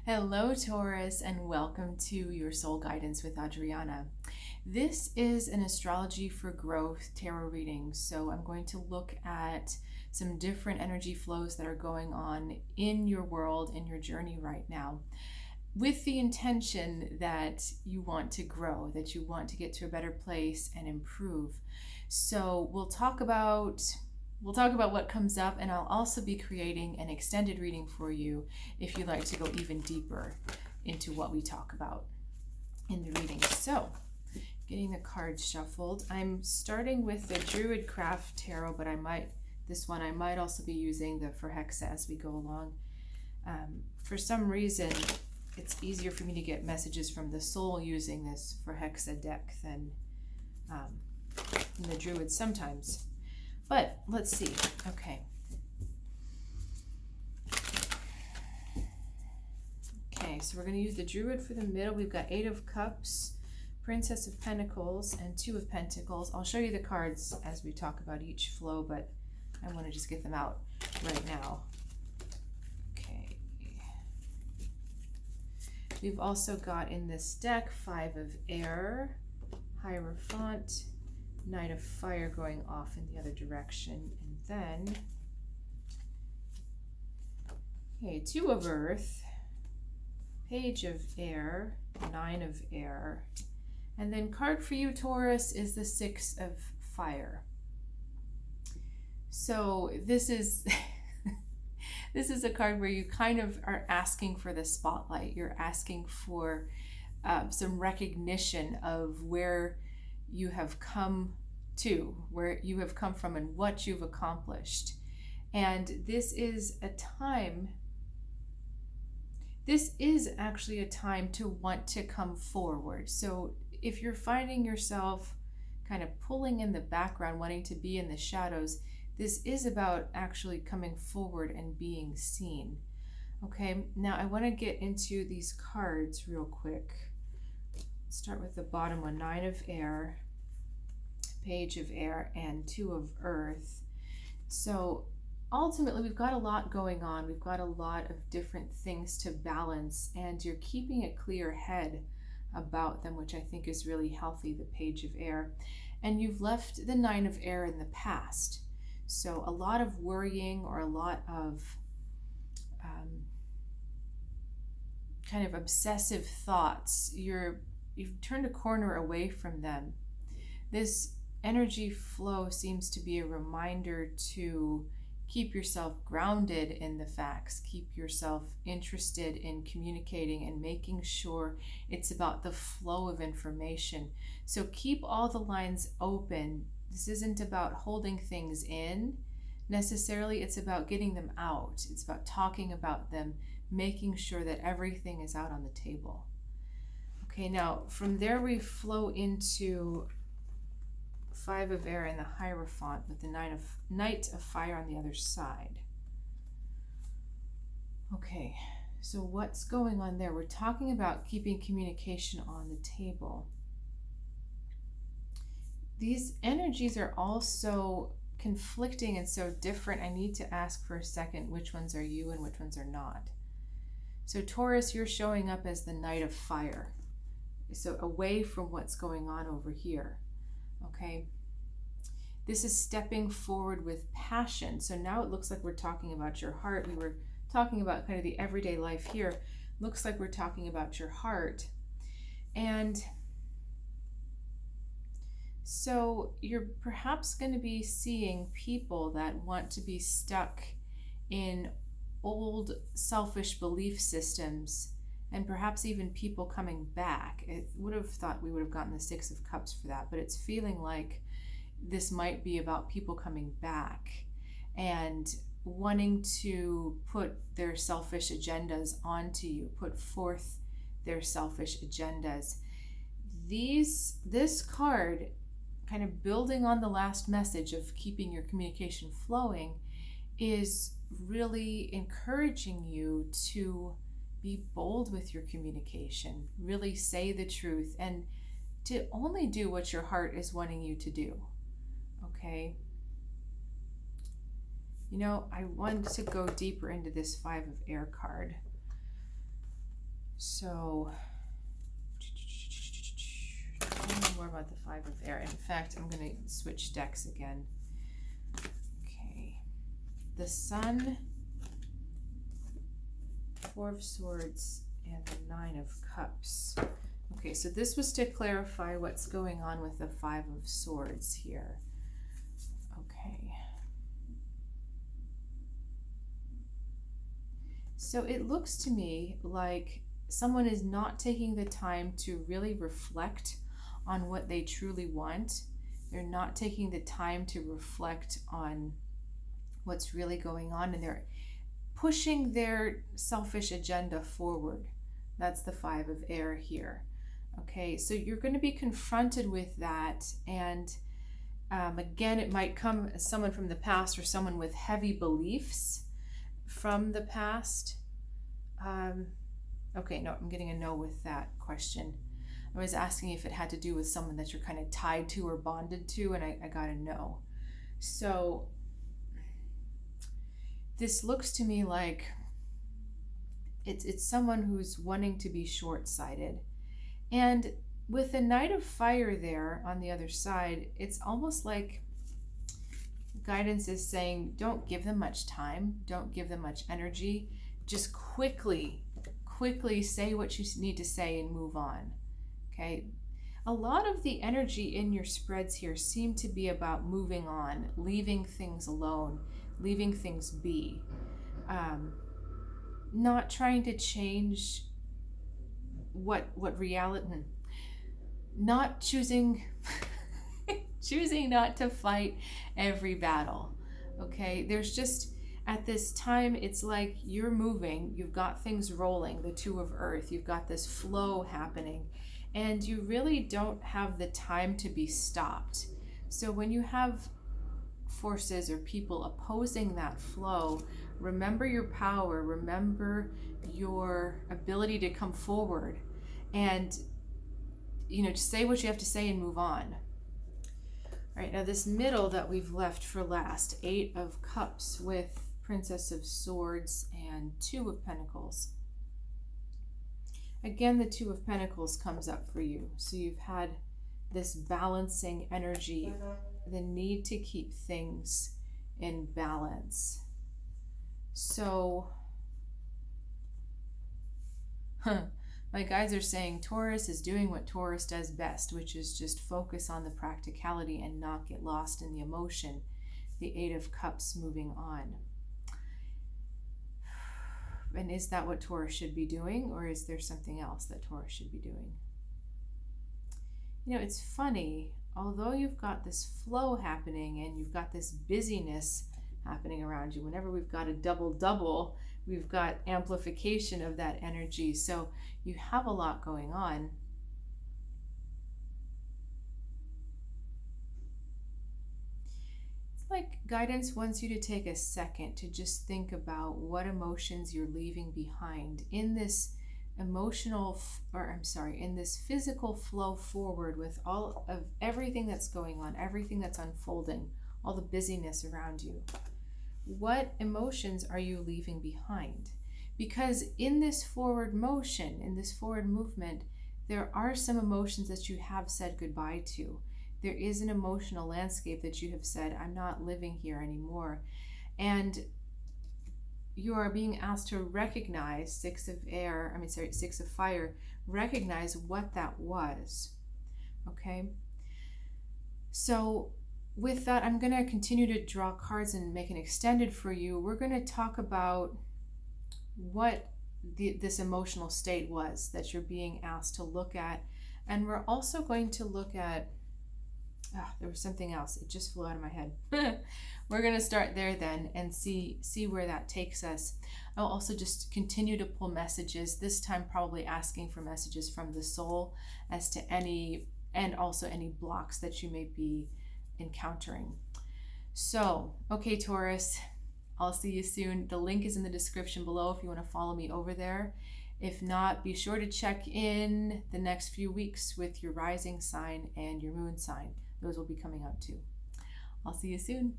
Hello, Taurus, and welcome to your Soul Guidance with Adriana. This is an Astrology for Growth tarot reading, so I'm going to look at some different energy flows that are going on in your world, in your journey right now, with the intention that you want to grow, that you want to get to a better place and improve. So we'll talk about what comes up, and I'll also be creating an extended reading for you if you'd like to go even deeper into what we talk about in the reading. So, getting the cards shuffled. I'm starting with the Druidcraft Tarot, but I might also be using the For Hexa as we go along. For some reason, it's easier for me to get messages from the soul using this For Hexa deck than the Druid sometimes. But let's see. Okay. Okay, so we're going to use the Druid for the middle. We've got 8 of Cups, Princess of Pentacles, and 2 of Pentacles. I'll show you the cards as we talk about each flow, but I want to just get them out right now. Okay. We've also got in this deck 5 of Air, Hierophant, Knight of Fire going off in the other direction, and then 2 of Earth, Page of Air, 9 of Air, and then card for you, Taurus, is the 6 of Fire. So this is this is a card where you kind of are asking for the spotlight. You're asking for some recognition of where you have come to, where you have come from, and what you've accomplished. And this is actually a time to want to come forward. So if you're finding yourself kind of pulling in the background, wanting to be in the shadows, this is about actually coming forward and being seen. Okay, now I want to get into these cards real quick. Start with the bottom one, 9 of Air, Page of Air, and 2 of Earth. So ultimately, we've got a lot going on. We've got a lot of different things to balance, and you're keeping a clear head about them, which I think is really healthy, the Page of Air. And you've left the 9 of Air in the past. So a lot of worrying or a lot of kind of obsessive thoughts. You've turned a corner away from them. This energy flow seems to be a reminder to keep yourself grounded in the facts, keep yourself interested in communicating and making sure it's about the flow of information. So keep all the lines open. This isn't about holding things in necessarily, it's about getting them out. It's about talking about them, making sure that everything is out on the table. Okay, now from there we flow into 5 of Air and the Hierophant with the Knight of Fire on the other side. Okay, so what's going on there? We're talking about keeping communication on the table. These energies are also conflicting and so different. I need to ask for a second which ones are you and which ones are not. So Taurus, you're showing up as the Knight of Fire. So away from what's going on over here. Okay, this is stepping forward with passion. So now it looks like we're talking about your heart. We were talking about kind of the everyday life here. Looks like we're talking about your heart. And so you're perhaps going to be seeing people that want to be stuck in old selfish belief systems, and perhaps even people coming back. I would have thought we would have gotten the 6 of Cups for that, but it's feeling like this might be about people coming back and wanting to put their selfish agendas onto you, put forth their selfish agendas. This card, kind of building on the last message of keeping your communication flowing, is really encouraging you to be bold with your communication, really say the truth, and to only do what your heart is wanting you to do. Okay? You know, I wanted to go deeper into this 5 of Air card. So, tell me more about the Five of Air. In fact, I'm going to switch decks again. Okay. The Sun, Four of Swords, and the Nine of Cups. Okay, so this was to clarify what's going on with the Five of Swords here. Okay. So it looks to me like someone is not taking the time to really reflect on what they truly want. They're not taking the time to reflect on what's really going on, and they're pushing their selfish agenda forward. That's the Five of Air here. Okay, so you're going to be confronted with that, and again, it might come as someone from the past or someone with heavy beliefs from the past. Okay, no, I'm getting a no with that question. I was asking if it had to do with someone that you're kind of tied to or bonded to, and I got a no. So this looks to me like it's someone who's wanting to be short-sighted. And with the Knight of Fire there on the other side, it's almost like guidance is saying, don't give them much time, don't give them much energy, just quickly say what you need to say and move on. Okay, a lot of the energy in your spreads here seem to be about moving on, leaving things alone, leaving things be, not trying to change what reality, not choosing not to fight every battle. Okay, there's just, at this time, it's like you're moving, you've got things rolling, the Two of Earth, you've got this flow happening, and you really don't have the time to be stopped. So when you have forces or people opposing that flow, remember your power, remember your ability to come forward and, just say what you have to say and move on. All right, now this middle that we've left for last, Eight of Cups with Princess of Swords and Two of Pentacles. Again, the Two of Pentacles comes up for you. So you've had this balancing energy, the need to keep things in balance. So, my guides are saying Taurus is doing what Taurus does best, which is just focus on the practicality and not get lost in the emotion. The Eight of Cups moving on. And is that what Taurus should be doing, or is there something else that Taurus should be doing? It's funny, although you've got this flow happening and you've got this busyness happening around you, whenever we've got a double, we've got amplification of that energy. So you have a lot going on. It's like guidance wants you to take a second to just think about what emotions you're leaving behind in this in this physical flow forward with all of everything that's going on, everything that's unfolding, all the busyness around you. What emotions are you leaving behind? Because in this forward motion, in this forward movement, there are some emotions that you have said goodbye to. There is an emotional landscape that you have said, I'm not living here anymore. And you are being asked to recognize Six of Fire, recognize what that was. Okay? So with that, I'm going to continue to draw cards and make an extended for you. We're going to talk about what this emotional state was that you're being asked to look at. And we're also going to look at, there was something else. It just flew out of my head. We're going to start there then and see where that takes us. I'll also just continue to pull messages, this time probably asking for messages from the soul as to any blocks that you may be encountering. So, okay, Taurus, I'll see you soon. The link is in the description below if you want to follow me over there. If not, be sure to check in the next few weeks with your rising sign and your moon sign. Those will be coming out too. I'll see you soon.